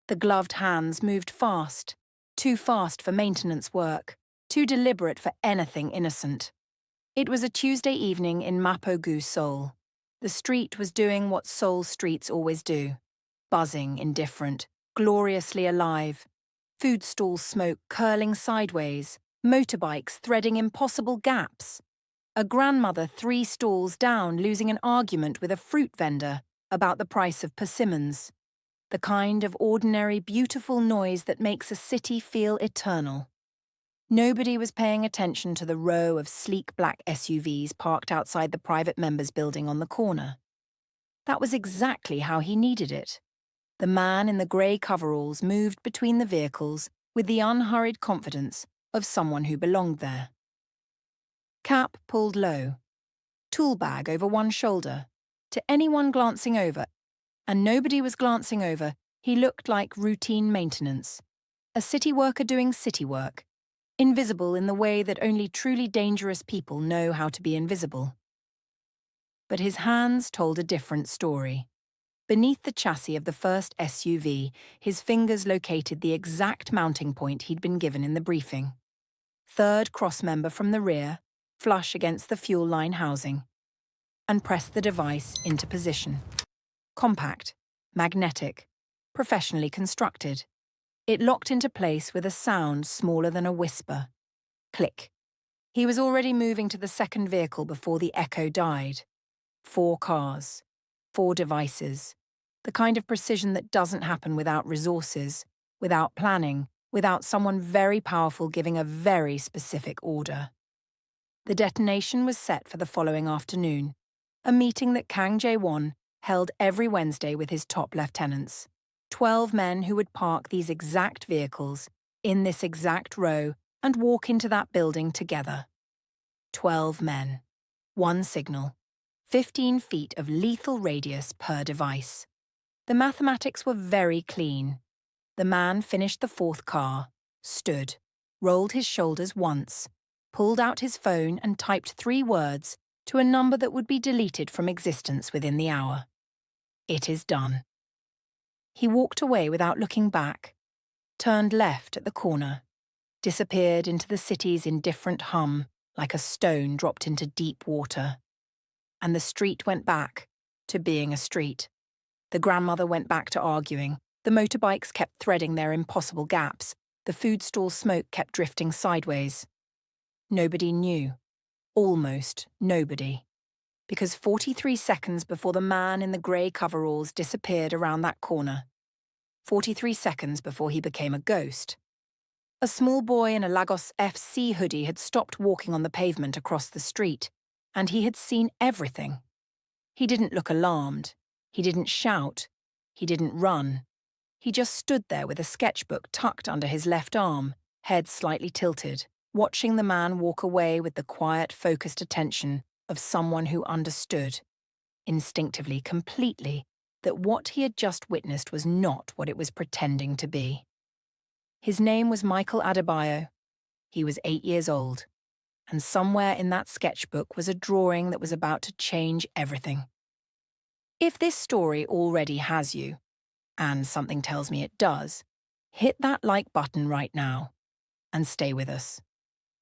The gloved hands moved fast, too fast for maintenance work, too deliberate for anything innocent. It was a Tuesday evening in Mapogu, Seoul. The street was doing what Seoul streets always do, buzzing, indifferent, gloriously alive. Food stall smoke curling sideways, motorbikes threading impossible gaps. A grandmother 3 stalls down losing an argument with a fruit vendor about the price of persimmons. The kind of ordinary, beautiful noise that makes a city feel eternal. Nobody was paying attention to the row of sleek black SUVs parked outside the private members building on the corner. That was exactly how he needed it. The man in the grey coveralls moved between the vehicles with the unhurried confidence of someone who belonged there. Cap pulled low, tool bag over one shoulder. To anyone glancing over, and nobody was glancing over, he looked like routine maintenance. A city worker doing city work, invisible in the way that only truly dangerous people know how to be invisible. But his hands told a different story. Beneath the chassis of the first SUV, his fingers located the exact mounting point he'd been given in the briefing. Third crossmember from the rear, flush against the fuel line housing, and pressed the device into position. Compact, magnetic, professionally constructed. It locked into place with a sound smaller than a whisper. Click. He was already moving to the second vehicle before the echo died. 4 cars, 4 devices. The kind of precision that doesn't happen without resources, without planning, without someone very powerful giving a very specific order. The detonation was set for the following afternoon, a meeting that Kang Jae-won held every Wednesday with his top lieutenants. 12 men who would park these exact vehicles in this exact row and walk into that building together. 12 men. 1 signal. 15 feet of lethal radius per device. The mathematics were very clean. The man finished the 4th car, stood, rolled his shoulders once, pulled out his phone and typed 3 words to a number that would be deleted from existence within the hour. It is done. He walked away without looking back, turned left at the corner, disappeared into the city's indifferent hum like a stone dropped into deep water. And the street went back to being a street. The grandmother went back to arguing. The motorbikes kept threading their impossible gaps. The food stall smoke kept drifting sideways. Nobody knew. Almost nobody. Because 43 seconds before the man in the grey coveralls disappeared around that corner, 43 seconds before he became a ghost, a small boy in a Lagos FC hoodie had stopped walking on the pavement across the street, and he had seen everything. He didn't look alarmed. He didn't shout. He didn't run. He just stood there with a sketchbook tucked under his left arm, head slightly tilted, watching the man walk away with the quiet, focused attention of someone who understood, instinctively, completely, that what he had just witnessed was not what it was pretending to be. His name was Michael Adebayo. He was 8 years old, and somewhere in that sketchbook was a drawing that was about to change everything. If this story already has you, and something tells me it does, hit that like button right now and stay with us.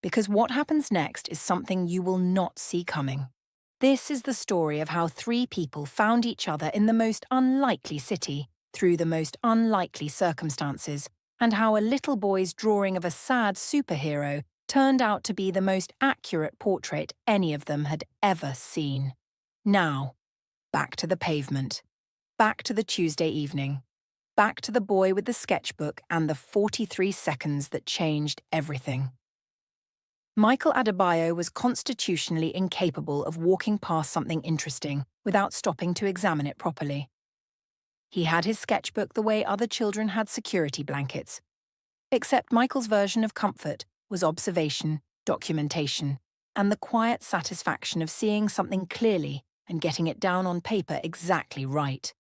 Because what happens next is something you will not see coming. This is the story of how 3 people found each other in the most unlikely city, through the most unlikely circumstances, and how a little boy's drawing of a sad superhero turned out to be the most accurate portrait any of them had ever seen. Now, back to the pavement. Back to the Tuesday evening. Back to the boy with the sketchbook and the 43 seconds that changed everything. Michael Adebayo was constitutionally incapable of walking past something interesting without stopping to examine it properly. He had his sketchbook the way other children had security blankets. Except Michael's version of comfort was observation, documentation, and the quiet satisfaction of seeing something clearly and getting it down on paper exactly right.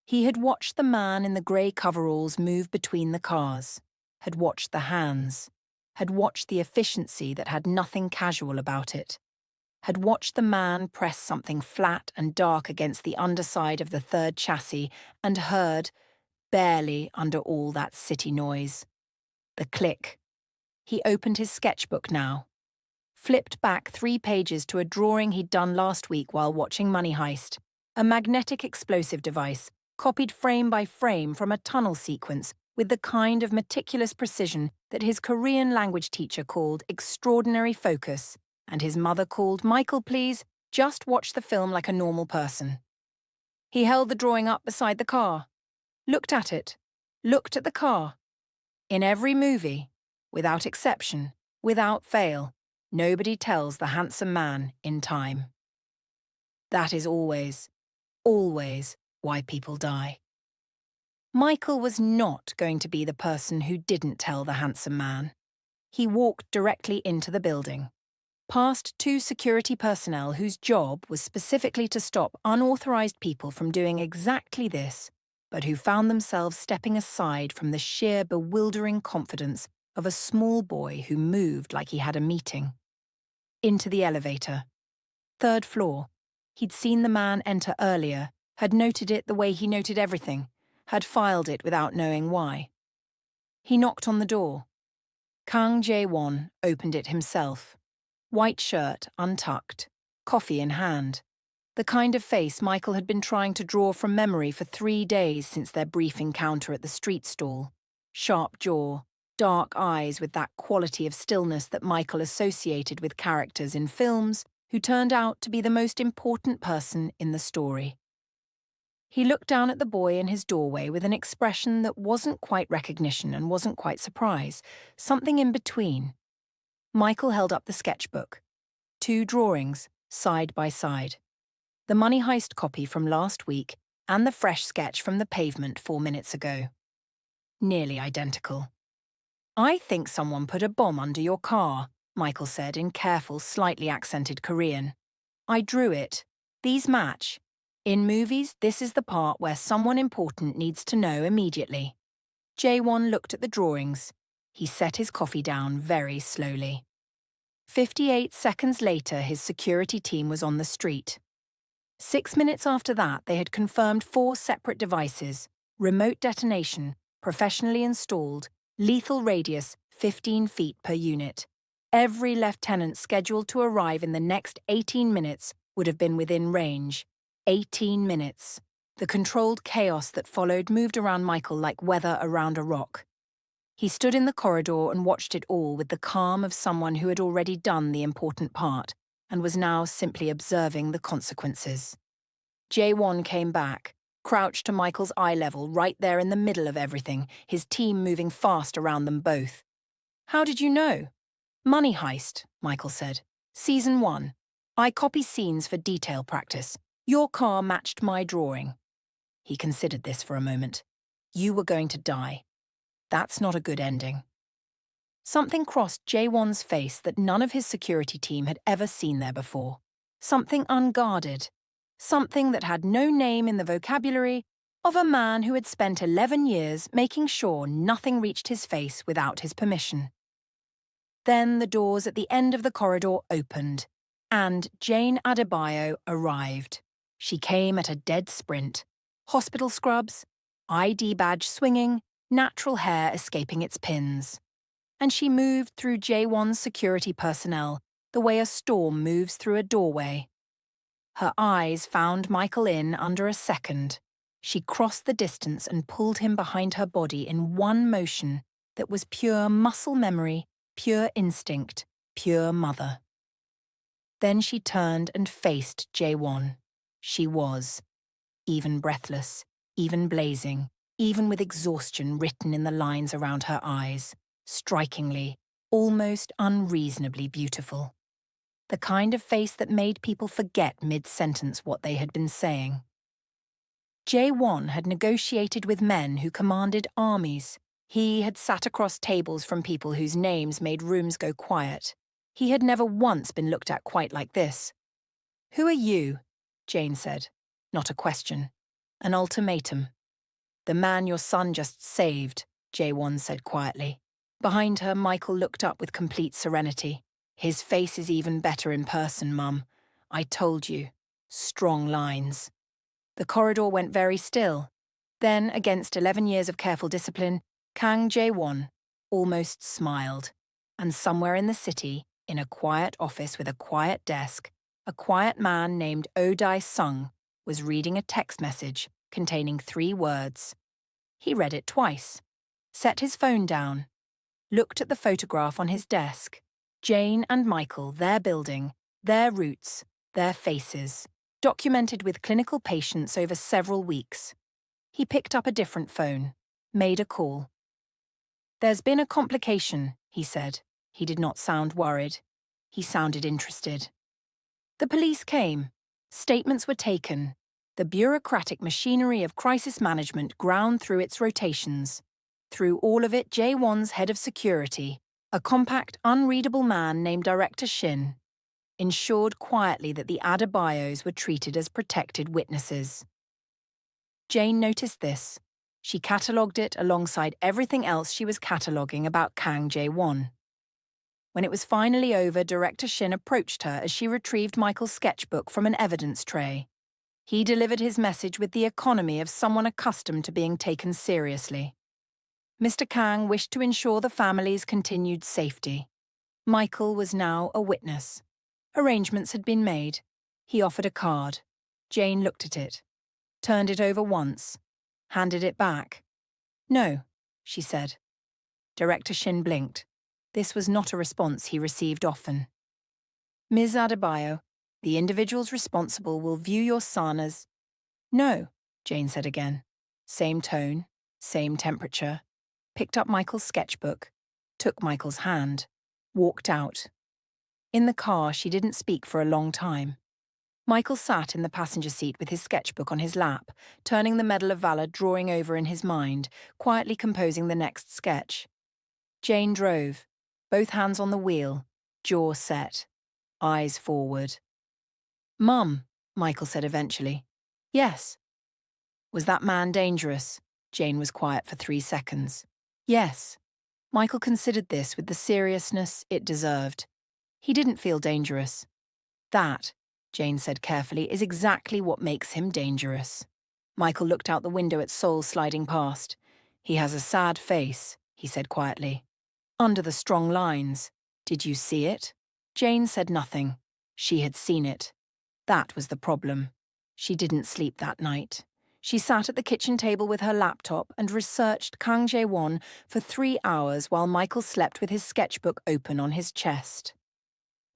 He had watched the man in the grey coveralls move between the cars, had watched the hands, had watched the efficiency that had nothing casual about it, had watched the man press something flat and dark against the underside of the third chassis and heard, barely under all that city noise. The click. He opened his sketchbook now, flipped back 3 pages to a drawing he'd done last week while watching Money Heist, a magnetic explosive device, copied frame by frame from a tunnel sequence with the kind of meticulous precision that his Korean language teacher called extraordinary focus, and his mother called, "Michael, please, just watch the film like a normal person." He held the drawing up beside the car, looked at it, looked at the car. In every movie, without exception, without fail, nobody tells the handsome man in time. That is always, always why people die. Michael was not going to be the person who didn't tell the handsome man. He walked directly into the building, past 2 security personnel whose job was specifically to stop unauthorized people from doing exactly this, but who found themselves stepping aside from the sheer bewildering confidence of a small boy who moved like he had a meeting. Into the elevator. 3rd floor. He'd seen the man enter earlier, had noted it the way he noted everything, had filed it without knowing why. He knocked on the door. Kang Jae-won opened it himself. White shirt, untucked, coffee in hand. The kind of face Michael had been trying to draw from memory for 3 days since their brief encounter at the street stall. Sharp jaw, dark eyes with that quality of stillness that Michael associated with characters in films who turned out to be the most important person in the story. He looked down at the boy in his doorway with an expression that wasn't quite recognition and wasn't quite surprise, something in between. Michael held up the sketchbook. 2 drawings, side by side. The Money Heist copy from last week and the fresh sketch from the pavement 4 minutes ago. Nearly identical. "I think someone put a bomb under your car," Michael said in careful, slightly accented Korean. "I drew it. These match. In movies, this is the part where someone important needs to know immediately." Jae-won looked at the drawings. He set his coffee down very slowly. 58 seconds later, his security team was on the street. 6 minutes after that, they had confirmed 4 separate devices: remote detonation, professionally installed, lethal radius 15 feet per unit. Every lieutenant scheduled to arrive in the next 18 minutes would have been within range. 18 minutes. The controlled chaos that followed moved around Michael like weather around a rock. He stood in the corridor and watched it all with the calm of someone who had already done the important part and was now simply observing the consequences. Jae-won came back, crouched to Michael's eye level right there in the middle of everything, his team moving fast around them both. "How did you know?" "Money Heist," Michael said. "Season 1. I copy scenes for detail practice. Your car matched my drawing." He considered this for a moment. "You were going to die. That's not a good ending." Something crossed Jae-won's face that none of his security team had ever seen there before. Something unguarded. Something that had no name in the vocabulary of a man who had spent 11 years making sure nothing reached his face without his permission. Then the doors at the end of the corridor opened, and Jane Adebayo arrived. She came at a dead sprint. Hospital scrubs, ID badge swinging, natural hair escaping its pins. And she moved through Jae-won's security personnel the way a storm moves through a doorway. Her eyes found Michael in under a second. She crossed the distance and pulled him behind her body in one motion that was pure muscle memory, pure instinct, pure mother. Then she turned and faced Jae-won. She was, even breathless, even blazing, even with exhaustion written in the lines around her eyes, strikingly, almost unreasonably beautiful. The kind of face that made people forget mid-sentence what they had been saying. Jae-won had negotiated with men who commanded armies. He had sat across tables from people whose names made rooms go quiet. He had never once been looked at quite like this. "Who are you?" Jane said. Not a question. An ultimatum. "The man your son just saved," Jae-won said quietly. Behind her, Michael looked up with complete serenity. "His face is even better in person, Mum. I told you. Strong lines." The corridor went very still. Then, against 11 years of careful discipline, Kang Jae-won almost smiled. And somewhere in the city, in a quiet office with a quiet desk, a quiet man named Oh Dae-sung was reading a text message containing 3 words. He read it twice, set his phone down, looked at the photograph on his desk. Jane and Michael, their building, their roots, their faces, documented with clinical patients over several weeks. He picked up a different phone, made a call. "There's been a complication," he said. He did not sound worried. He sounded interested. The police came. Statements were taken. The bureaucratic machinery of crisis management ground through its rotations. Through all of it, Jae-won's head of security, a compact, unreadable man named Director Shin, ensured quietly that the Adebayos were treated as protected witnesses. Jane noticed this. She catalogued it alongside everything else she was cataloguing about Kang Jae-won. When it was finally over, Director Shin approached her as she retrieved Michael's sketchbook from an evidence tray. He delivered his message with the economy of someone accustomed to being taken seriously. Mr. Kang wished to ensure the family's continued safety. Michael was now a witness. Arrangements had been made. He offered a card. Jane looked at it, turned it over once, handed it back. "No," she said. Director Shin blinked. This was not a response he received often. "Ms. Adebayo, the individuals responsible will view your son as—" "No," Jane said again. Same tone, same temperature. Picked up Michael's sketchbook, took Michael's hand, walked out. In the car, she didn't speak for a long time. Michael sat in the passenger seat with his sketchbook on his lap, turning the Medal of Valor drawing over in his mind, quietly composing the next sketch. Jane drove, both hands on the wheel, jaw set, eyes forward. "Mum," Michael said eventually. "Yes." "Was that man dangerous?" Jane was quiet for 3 seconds. "Yes." Michael considered this with the seriousness it deserved. He didn't feel dangerous. "That," Jane said carefully, "is exactly what makes him dangerous." Michael looked out the window at Seoul sliding past. "He has a sad face," he said quietly. "Under the strong lines. Did you see it?" Jane said nothing. She had seen it. That was the problem. She didn't sleep that night. She sat at the kitchen table with her laptop and researched Kang Jae-won for 3 hours while Michael slept with his sketchbook open on his chest.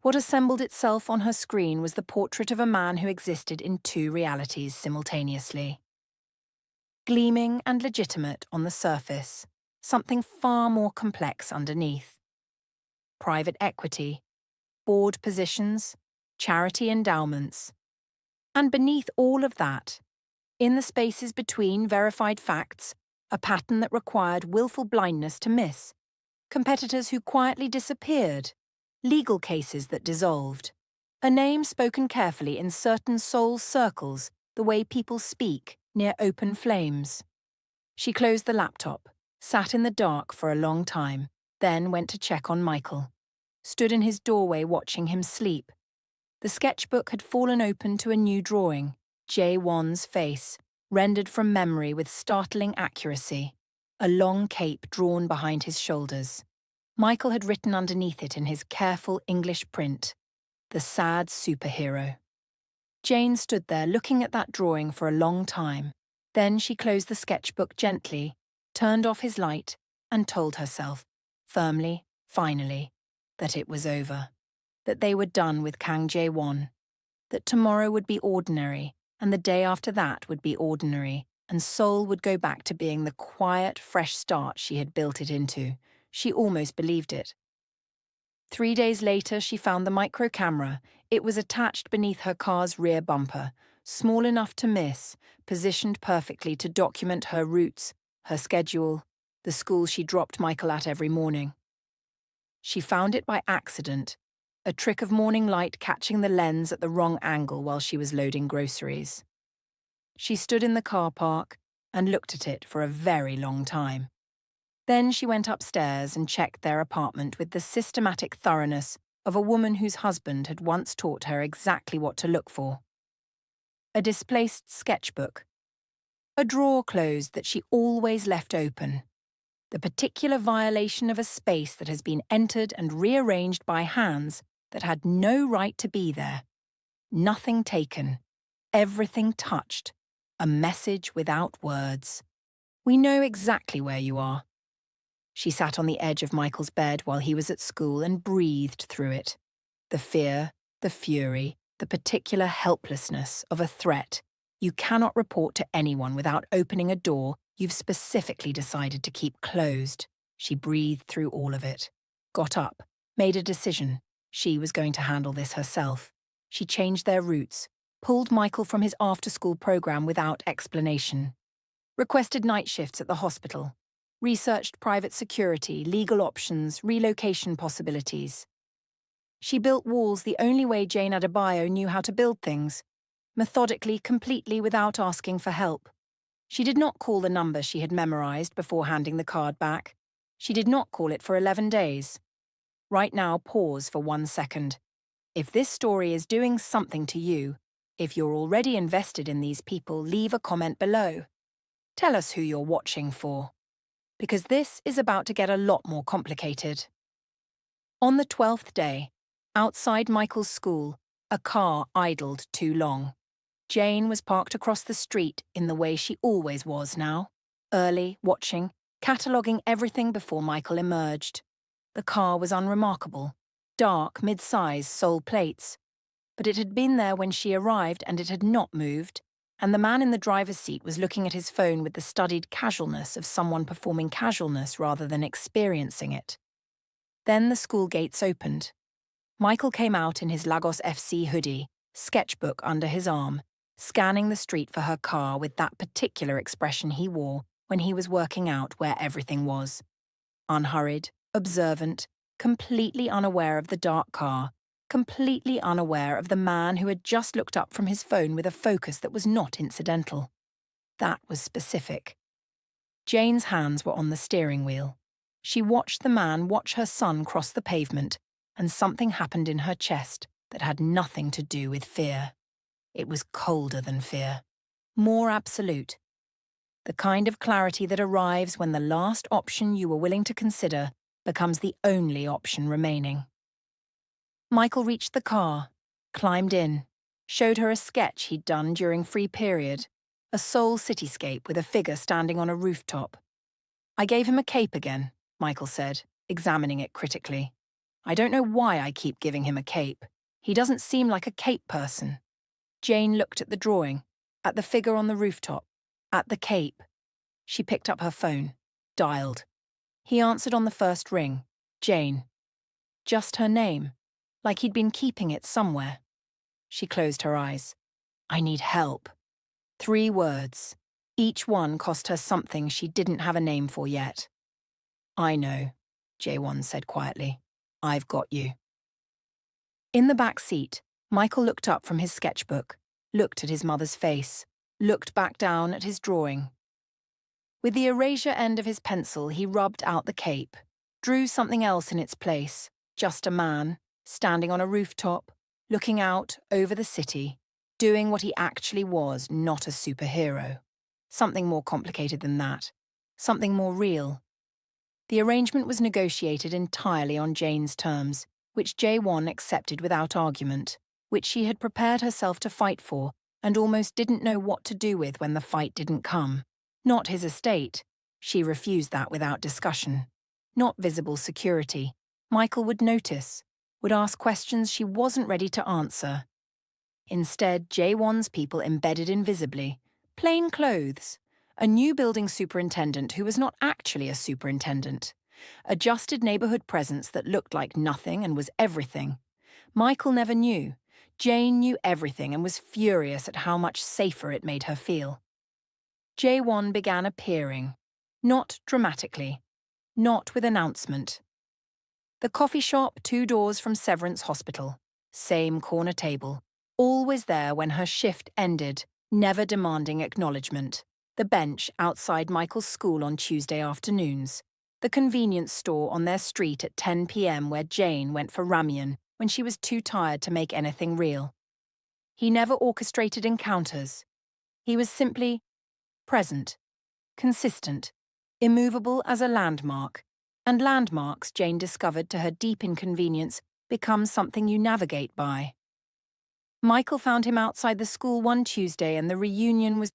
What assembled itself on her screen was the portrait of a man who existed in 2 realities simultaneously. Gleaming and legitimate on the surface, something far more complex underneath. Private equity, board positions, charity endowments. And beneath all of that, in the spaces between verified facts, a pattern that required willful blindness to miss, competitors who quietly disappeared, legal cases that dissolved, a name spoken carefully in certain Seoul circles, the way people speak near open flames. She closed the laptop, sat in the dark for a long time, then went to check on Michael. Stood in his doorway watching him sleep. The sketchbook had fallen open to a new drawing, Jae-won's face, rendered from memory with startling accuracy, a long cape drawn behind his shoulders. Michael had written underneath it in his careful English print, "The sad superhero." Jane stood there looking at that drawing for a long time. Then she closed the sketchbook gently, turned off his light, and told herself, firmly, finally, that it was over. That they were done with Kang Jae-won. That tomorrow would be ordinary, and the day after that would be ordinary, and Seoul would go back to being the quiet, fresh start she had built it into. She almost believed it. 3 days later, she found the micro camera. It was attached beneath her car's rear bumper, small enough to miss, positioned perfectly to document her routes, her schedule, the school she dropped Michael at every morning. She found it by accident, a trick of morning light catching the lens at the wrong angle while she was loading groceries. She stood in the car park and looked at it for a very long time. Then she went upstairs and checked their apartment with the systematic thoroughness of a woman whose husband had once taught her exactly what to look for. A displaced sketchbook. A drawer closed that she always left open. The particular violation of a space that has been entered and rearranged by hands that had no right to be there. Nothing taken. Everything touched. A message without words. We know exactly where you are. She sat on the edge of Michael's bed while he was at school and breathed through it. The fear, the fury, the particular helplessness of a threat you cannot report to anyone without opening a door you've specifically decided to keep closed. She breathed through all of it. Got up, made a decision. She was going to handle this herself. She changed their routes, pulled Michael from his after-school program without explanation. Requested night shifts at the hospital. Researched private security, legal options, relocation possibilities. She built walls the only way Jane Adebayo knew how to build things. Methodically, completely without asking for help. She did not call the number she had memorized before handing the card back. She did not call it for 11 days. Right now, pause for 1 second. If this story is doing something to you, if you're already invested in these people, leave a comment below. Tell us who you're watching for. Because this is about to get a lot more complicated. On the 12th day, outside Michael's school, a car idled too long. Jane was parked across the street in the way she always was now. Early, watching, cataloguing everything before Michael emerged. The car was unremarkable. Dark, mid-size Seoul plates. But it had been there when she arrived and it had not moved, and the man in the driver's seat was looking at his phone with the studied casualness of someone performing casualness rather than experiencing it. Then the school gates opened. Michael came out in his Lagos FC hoodie, sketchbook under his arm, scanning the street for her car with that particular expression he wore when he was working out where everything was. Unhurried, observant, completely unaware of the dark car, completely unaware of the man who had just looked up from his phone with a focus that was not incidental. That was specific. Jane's hands were on the steering wheel. She watched the man watch her son cross the pavement, and something happened in her chest that had nothing to do with fear. It was colder than fear, more absolute. The kind of clarity that arrives when the last option you were willing to consider becomes the only option remaining. Michael reached the car, climbed in, showed her a sketch he'd done during free period, a Seoul cityscape with a figure standing on a rooftop. I gave him a cape again, Michael said, examining it critically. I don't know why I keep giving him a cape. He doesn't seem like a cape person. Jane looked at the drawing, at the figure on the rooftop, at the cape. She picked up her phone, dialed. He answered on the first ring, Jane. Just her name, like he'd been keeping it somewhere. She closed her eyes. I need help. 3 words. Each one cost her something she didn't have a name for yet. I know, Jaewon said quietly. I've got you. In the back seat, Michael looked up from his sketchbook, looked at his mother's face, looked back down at his drawing. With the erasure end of his pencil, he rubbed out the cape, drew something else in its place, just a man, standing on a rooftop, looking out over the city, doing what he actually was, not a superhero. Something more complicated than that, something more real. The arrangement was negotiated entirely on Jane's terms, which Jaewon accepted without argument, which she had prepared herself to fight for and almost didn't know what to do with when the fight didn't come. Not his estate. She refused that without discussion. Not visible security. Michael would notice, would ask questions she wasn't ready to answer. Instead, Jaewon's people embedded invisibly, plain clothes, a new building superintendent who was not actually a superintendent, adjusted neighborhood presence that looked like nothing and was everything. Michael never knew. Jane knew everything and was furious at how much safer it made her feel. Jaewon began appearing, not dramatically, not with announcement. The coffee shop 2 doors from Severance Hospital, same corner table, always there when her shift ended, never demanding acknowledgement. The bench outside Michael's school on Tuesday afternoons. The convenience store on their street at 10 p.m. where Jane went for ramyeon when she was too tired to make anything real. He never orchestrated encounters. He was simply present, consistent, immovable as a landmark, and landmarks, Jane discovered to her deep inconvenience, become something you navigate by. Michael found him outside the school one Tuesday and the reunion was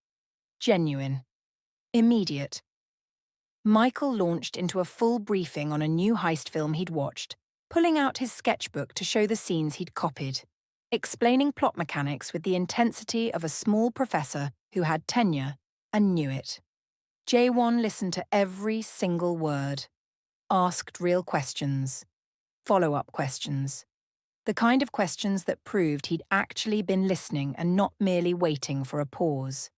genuine, immediate. Michael launched into a full briefing on a new heist film he'd watched, pulling out his sketchbook to show the scenes he'd copied, explaining plot mechanics with the intensity of a small professor who had tenure and knew it. Jae-won listened to every single word, asked real questions, follow-up questions, the kind of questions that proved he'd actually been listening and not merely waiting for a pause.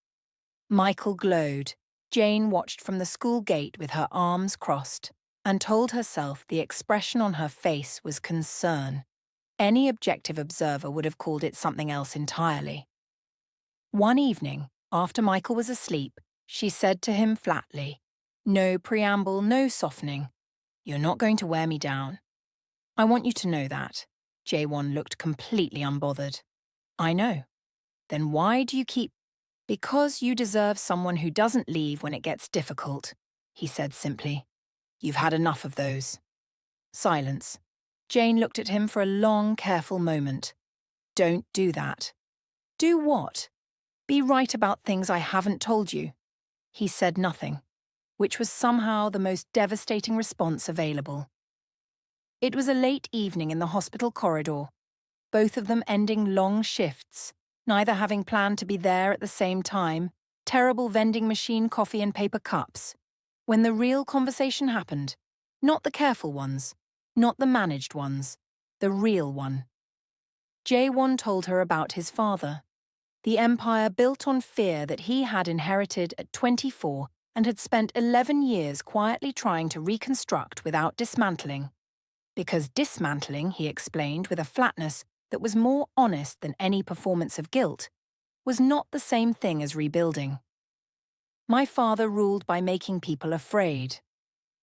Michael glowed. Jane watched from the school gate with her arms crossed and told herself the expression on her face was concern. Any objective observer would have called it something else entirely. One evening, after Michael was asleep, she said to him flatly, "No preamble, no softening. You're not going to wear me down. I want you to know that." Jae-won looked completely unbothered. "I know. Then why do you keep—" "Because you deserve someone who doesn't leave when it gets difficult," he said simply. "You've had enough of those." Silence. Jane looked at him for a long, careful moment. "Don't do that." "Do what?" "Be right about things I haven't told you." He said nothing, which was somehow the most devastating response available. It was a late evening in the hospital corridor, both of them ending long shifts, neither having planned to be there at the same time, terrible vending machine coffee and paper cups, when the real conversation happened. Not the careful ones, not the managed ones, the real one. Jae-won told her about his father, the empire built on fear that he had inherited at 24 and had spent 11 years quietly trying to reconstruct without dismantling. Because dismantling, he explained with a flatness that was more honest than any performance of guilt, was not the same thing as rebuilding. "My father ruled by making people afraid.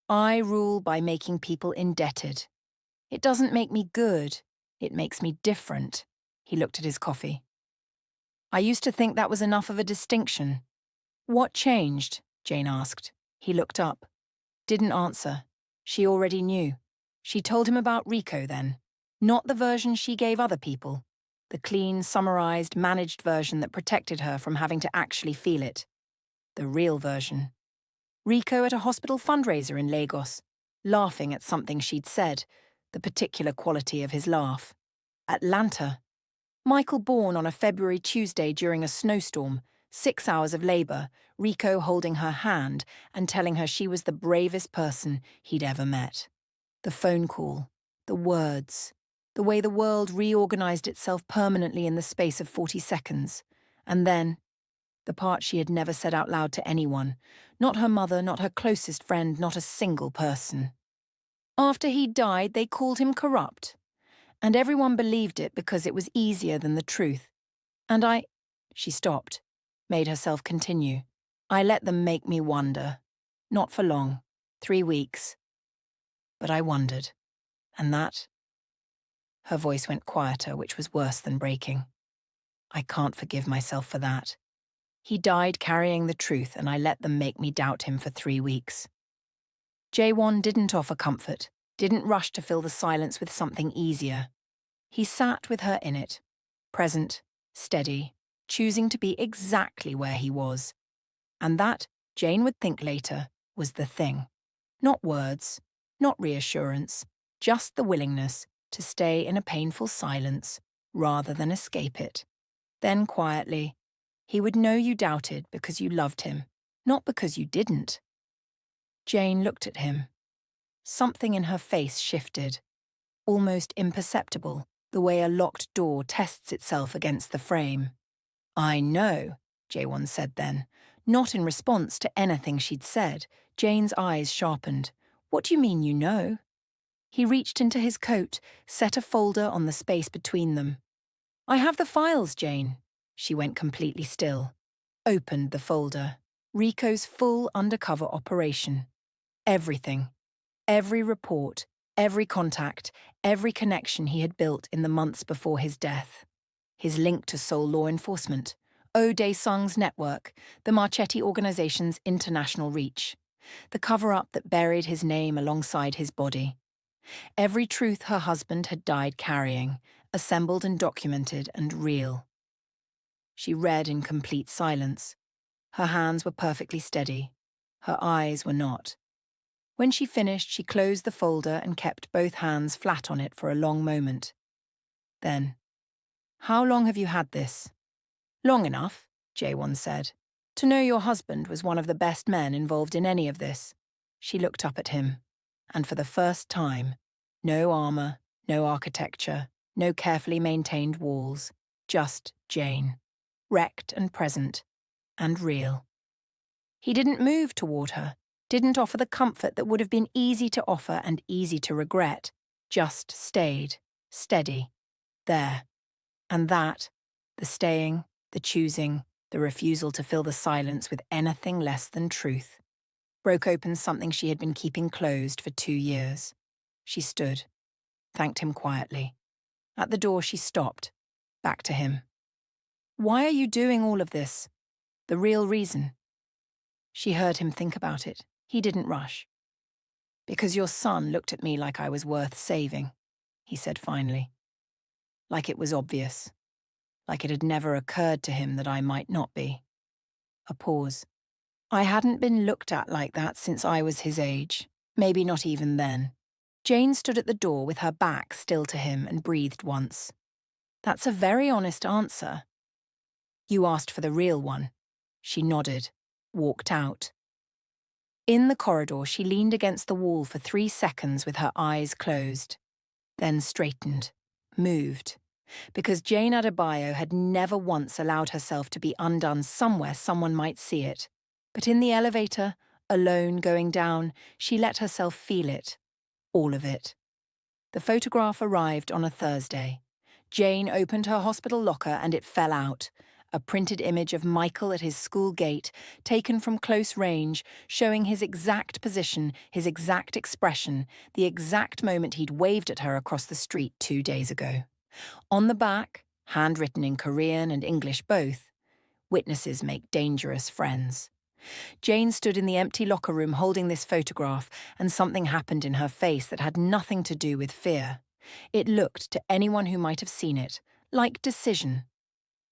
I rule by making people indebted. It doesn't make me good, it makes me different." He looked at his coffee. "I used to think that was enough of a distinction." "What changed?" Jane asked. He looked up. Didn't answer. She already knew. She told him about Rico then. Not the version she gave other people. The clean, summarized, managed version that protected her from having to actually feel it. The real version. Rico at a hospital fundraiser in Lagos, laughing at something she'd said, the particular quality of his laugh. Atlanta. Michael born on a February Tuesday during a snowstorm, 6 hours of labor, Rico holding her hand and telling her she was the bravest person he'd ever met. The phone call, the words, the way the world reorganized itself permanently in the space of 40 seconds. And then, the part she had never said out loud to anyone, not her mother, not her closest friend, not a single person. After he died, they called him corrupt. And everyone believed it because it was easier than the truth. And she stopped, made herself continue. "I let them make me wonder. Not for long, 3 weeks. But I wondered. And that—" Her voice went quieter, which was worse than breaking. "I can't forgive myself for that. He died carrying the truth, and I let them make me doubt him for 3 weeks." Jae-won didn't offer comfort, didn't rush to fill the silence with something easier. He sat with her in it, present, steady, choosing to be exactly where he was. And that, Jane would think later, was the thing. Not words, not reassurance, just the willingness to stay in a painful silence rather than escape it. Then quietly, he would know you doubted because you loved him, not because you didn't. Jane looked at him. Something in her face shifted, almost imperceptible, the way a locked door tests itself against the frame. "I know," Jae-won said then, not in response to anything she'd said. Jane's eyes sharpened. "What do you mean you know?" He reached into his coat, set a folder on the space between them. "I have the files, Jane." She went completely still. Opened the folder. Rico's full undercover operation. Everything. Every report, every contact, every connection he had built in the months before his death. His link to Seoul law enforcement, Oh Dae-sung's network, the Marchetti organization's international reach. The cover-up that buried his name alongside his body. Every truth her husband had died carrying, assembled and documented and real. She read in complete silence. Her hands were perfectly steady. Her eyes were not. When she finished, she closed the folder and kept both hands flat on it for a long moment. Then, "How long have you had this?" "Long enough," Jae-won said. "To know your husband was one of the best men involved in any of this." She looked up at him, and for the first time, no armor, no architecture, no carefully maintained walls, just Jane, wrecked and present, and real. He didn't move toward her, didn't offer the comfort that would have been easy to offer and easy to regret, just stayed, steady, there. And that, the staying, the choosing, the refusal to fill the silence with anything less than truth, broke open something she had been keeping closed for 2 years. She stood, thanked him quietly. At the door she stopped, back to him. "Why are you doing all of this? The real reason?" She heard him think about it. He didn't rush. "Because your son looked at me like I was worth saving," he said finally. Like it was obvious. Like it had never occurred to him that I might not be. A pause. "I hadn't been looked at like that since I was his age. Maybe not even then." Jane stood at the door with her back still to him and breathed once. "That's a very honest answer." "You asked for the real one." She nodded, walked out. In the corridor, she leaned against the wall for 3 seconds with her eyes closed, then straightened, moved. Because Jane Adebayo had never once allowed herself to be undone somewhere someone might see it. But in the elevator, alone going down, she let herself feel it. All of it. The photograph arrived on a Thursday. Jane opened her hospital locker and it fell out. A printed image of Michael at his school gate, taken from close range, showing his exact position, his exact expression, the exact moment he'd waved at her across the street 2 days ago. On the back, handwritten in Korean and English both, "Witnesses make dangerous friends." Jane stood in the empty locker room holding this photograph, and something happened in her face that had nothing to do with fear. It looked, to anyone who might have seen it, like decision.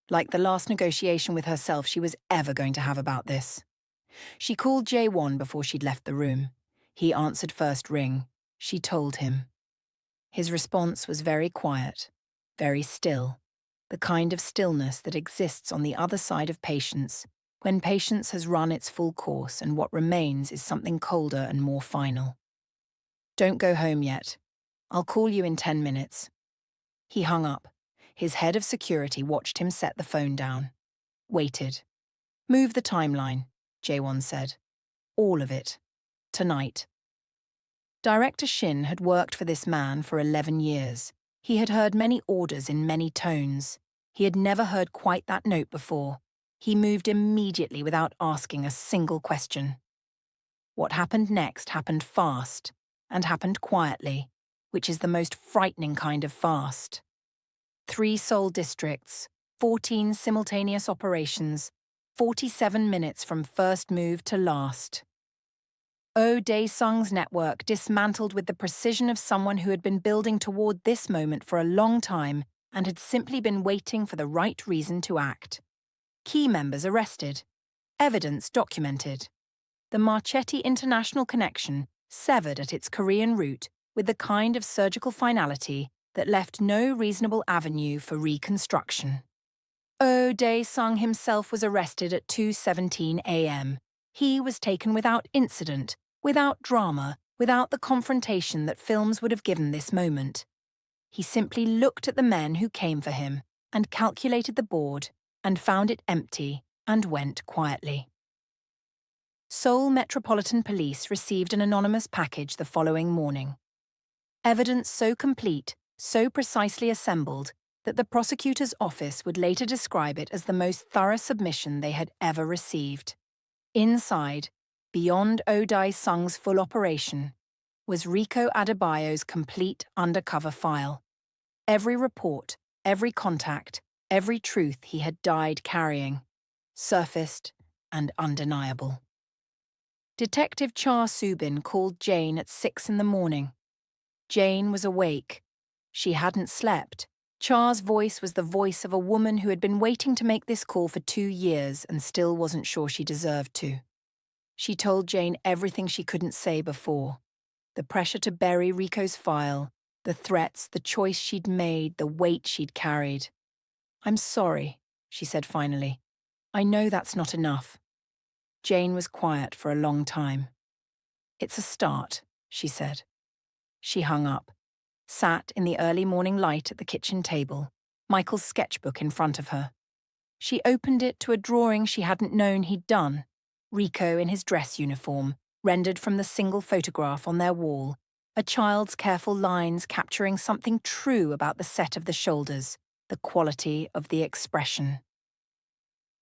Like the last negotiation with herself she was ever going to have about this. She called Jae-won before she'd left the room. He answered first ring. She told him. His response was very quiet. Very still, the kind of stillness that exists on the other side of patience, when patience has run its full course and what remains is something colder and more final. "Don't go home yet. I'll call you in 10 minutes. He hung up. His head of security watched him set the phone down. Waited. "Move the timeline," Jae-won said. "All of it. Tonight." Director Shin had worked for this man for 11 years. He had heard many orders in many tones. He had never heard quite that note before. He moved immediately without asking a single question. What happened next happened fast, and happened quietly, which is the most frightening kind of fast. 3 Seoul districts, 14 simultaneous operations, 47 minutes from first move to last. Oh Dae-sung's network dismantled with the precision of someone who had been building toward this moment for a long time and had simply been waiting for the right reason to act. Key members arrested. Evidence documented. The Marchetti international connection severed at its Korean root with the kind of surgical finality that left no reasonable avenue for reconstruction. Oh Dae-sung himself was arrested at 2:17 a.m. He was taken without incident, without drama, without the confrontation that films would have given this moment. He simply looked at the men who came for him and calculated the board and found it empty and went quietly. Seoul Metropolitan Police received an anonymous package the following morning. Evidence so complete, so precisely assembled, that the prosecutor's office would later describe it as the most thorough submission they had ever received. Inside, beyond Oh Dae-sung's full operation, was Rico Adebayo's complete undercover file. Every report, every contact, every truth he had died carrying. surfaced, and undeniable. Detective Cha Subin called Jane at 6 in the morning. Jane was awake. She hadn't slept. Cha's voice was the voice of a woman who had been waiting to make this call for 2 years and still wasn't sure she deserved to. She told Jane everything she couldn't say before. The pressure to bury Rico's file, the threats, the choice she'd made, the weight she'd carried. "I'm sorry," she said finally. "I know that's not enough." Jane was quiet for a long time. "It's a start," she said. She hung up, sat in the early morning light at the kitchen table, Michael's sketchbook in front of her. She opened it to a drawing she hadn't known he'd done, Rico in his dress uniform, rendered from the single photograph on their wall, a child's careful lines capturing something true about the set of the shoulders, the quality of the expression.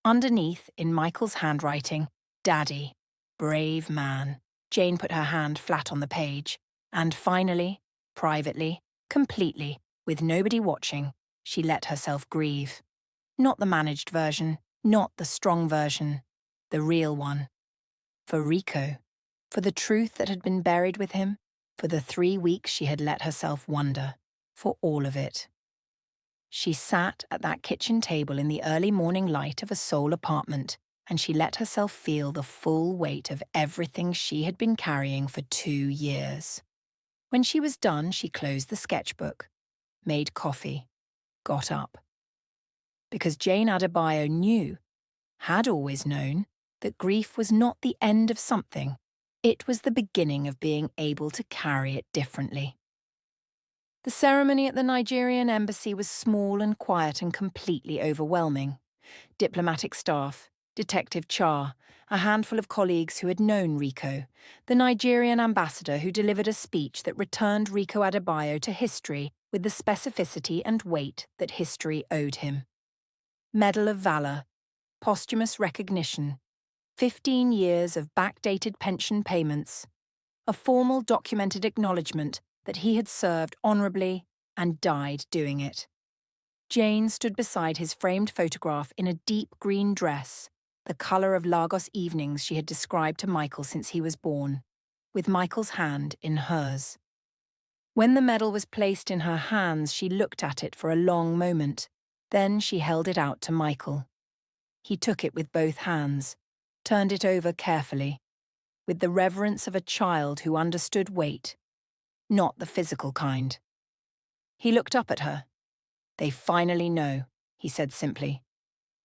Underneath, in Michael's handwriting, "Daddy, brave man." Jane put her hand flat on the page, and finally, privately, completely, with nobody watching, she let herself grieve. Not the managed version, not the strong version, the real one. For Rico, for the truth that had been buried with him, for the 3 weeks she had let herself wonder, for all of it. She sat at that kitchen table in the early morning light of a Seoul apartment, and she let herself feel the full weight of everything she had been carrying for 2 years. When she was done, she closed the sketchbook, made coffee, got up. Because Jane Adebayo knew, had always known, that grief was not the end of something. It was the beginning of being able to carry it differently. The ceremony at the Nigerian embassy was small and quiet and completely overwhelming. Diplomatic staff, Detective Cha, a handful of colleagues who had known Rico, the Nigerian ambassador who delivered a speech that returned Rico Adebayo to history with the specificity and weight that history owed him. Medal of Valor, posthumous recognition, 15 years of backdated pension payments, a formal documented acknowledgement that he had served honourably and died doing it. Jane stood beside his framed photograph in a deep green dress, the colour of Lagos evenings she had described to Michael since he was born, with Michael's hand in hers. When the medal was placed in her hands, she looked at it for a long moment. Then she held it out to Michael. He took it with both hands, turned it over carefully, with the reverence of a child who understood weight, not the physical kind. He looked up at her. "They finally know," he said simply.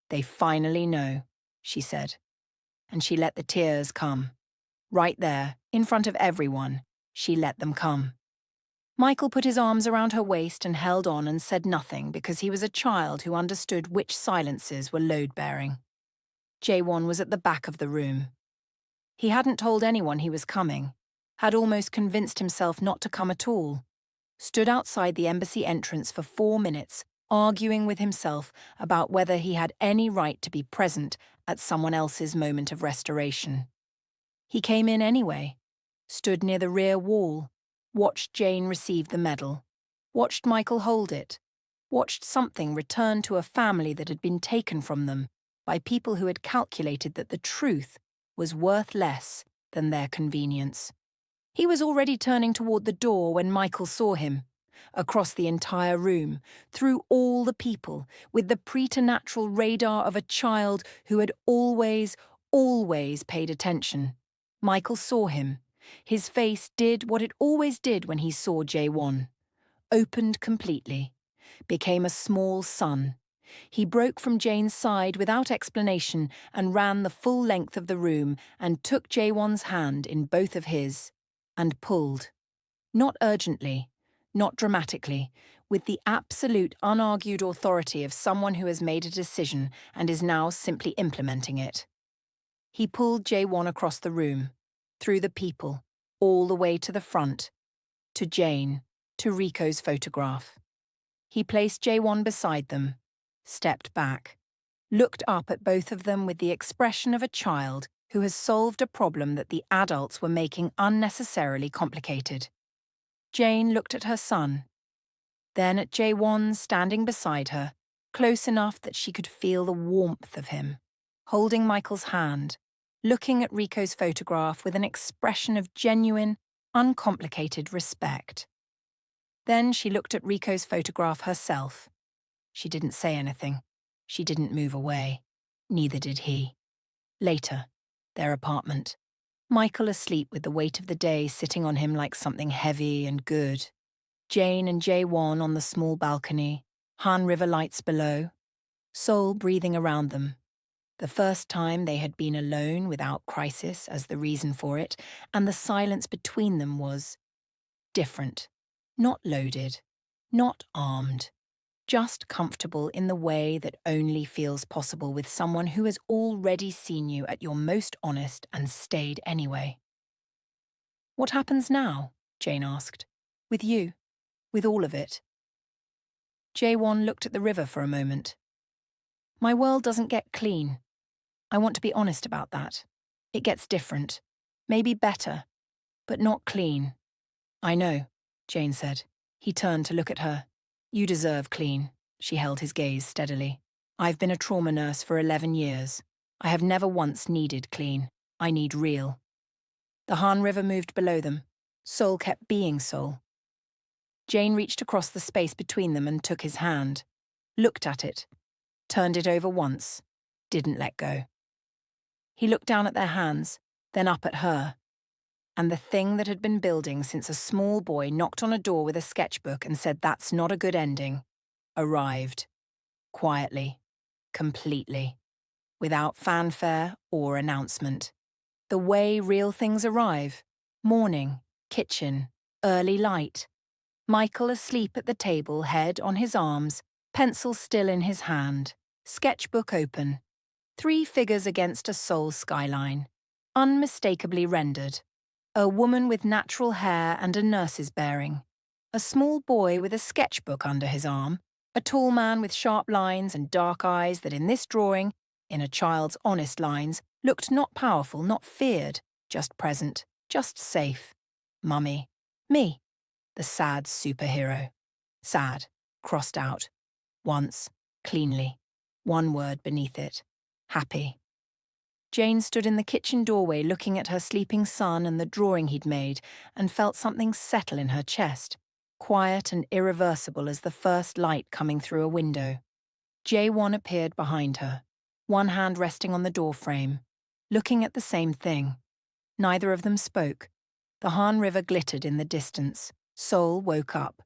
"They finally know," she said. And she let the tears come. Right there, in front of everyone, she let them come. Michael put his arms around her waist and held on and said nothing because he was a child who understood which silences were load-bearing. Jaewon was at the back of the room. He hadn't told anyone he was coming, had almost convinced himself not to come at all, stood outside the embassy entrance for 4 minutes, arguing with himself about whether he had any right to be present at someone else's moment of restoration. He came in anyway, stood near the rear wall, watched Jane receive the medal, watched Michael hold it, watched something return to a family that had been taken from them by people who had calculated that the truth was worth less than their convenience. He was already turning toward the door when Michael saw him, across the entire room, through all the people, with the preternatural radar of a child who had always paid attention. Michael saw him. His face did what it always did when he saw Jaewon. Opened completely. Became a small sun. He broke from Jane's side without explanation and ran the full length of the room and took Jaewon's hand in both of his and pulled. Not urgently, not dramatically, with the absolute unargued authority of someone who has made a decision and is now simply implementing it. He pulled Jaewon across the room, through the people, all the way to the front, to Jane, to Rico's photograph. He placed Jaewon beside them, stepped back, looked up at both of them with the expression of a child who has solved a problem that the adults were making unnecessarily complicated. Jane looked at her son, then at Jaewon standing beside her, close enough that she could feel the warmth of him. holding Michael's hand, looking at Rico's photograph with an expression of genuine, uncomplicated respect. Then she looked at Rico's photograph herself. She didn't say anything. She didn't move away. Neither did he. Later, their apartment. Michael asleep with the weight of the day sitting on him like something heavy and good. Jane and Jae-won on the small balcony, Han River lights below, Seoul breathing around them. The first time they had been alone without crisis as the reason for it, and the silence between them was different, not loaded, not armed, just comfortable in the way that only feels possible with someone who has already seen you at your most honest and stayed anyway. What happens now? Jane asked. With you? With all of it? Jae-won looked at the river for a moment. My world doesn't get clean. I want to be honest about that. It gets different. Maybe better. But not clean. I know, Jane said. He turned to look at her. You deserve clean. She held his gaze steadily. I've been a trauma nurse for 11 years. I have never once needed clean. I need real. The Han River moved below them. Seoul kept being Seoul. Jane reached across the space between them and took his hand. Looked at it. Turned it over once. Didn't let go. He looked down at their hands, then up at her. And the thing that had been building since a small boy knocked on a door with a sketchbook and said that's not a good ending, arrived. Quietly. Completely. Without fanfare or announcement. The way real things arrive. Morning, kitchen, early light. Michael asleep at the table, head on his arms, pencil still in his hand, sketchbook open. 3 figures against a Seoul skyline. Unmistakably rendered. A woman with natural hair and a nurse's bearing. A small boy with a sketchbook under his arm. A tall man with sharp lines and dark eyes that in this drawing, in a child's honest lines, looked not powerful, not feared, just present, just safe. Mummy. Me. The sad superhero. Sad. Crossed out. Once. Cleanly. One word beneath it. Happy. Jane stood in the kitchen doorway looking at her sleeping son and the drawing he'd made and felt something settle in her chest, quiet and irreversible as the first light coming through a window. Jae-won appeared behind her, one hand resting on the doorframe, looking at the same thing. Neither of them spoke. The Han River glittered in the distance. Seoul woke up.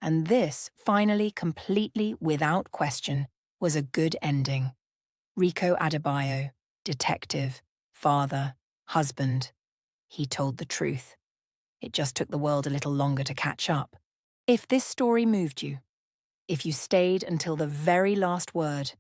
And this, finally, completely, without question, was a good ending. Rico Adebayo, detective, father, husband. He told the truth. It just took the world a little longer to catch up. If this story moved you, if you stayed until the very last word,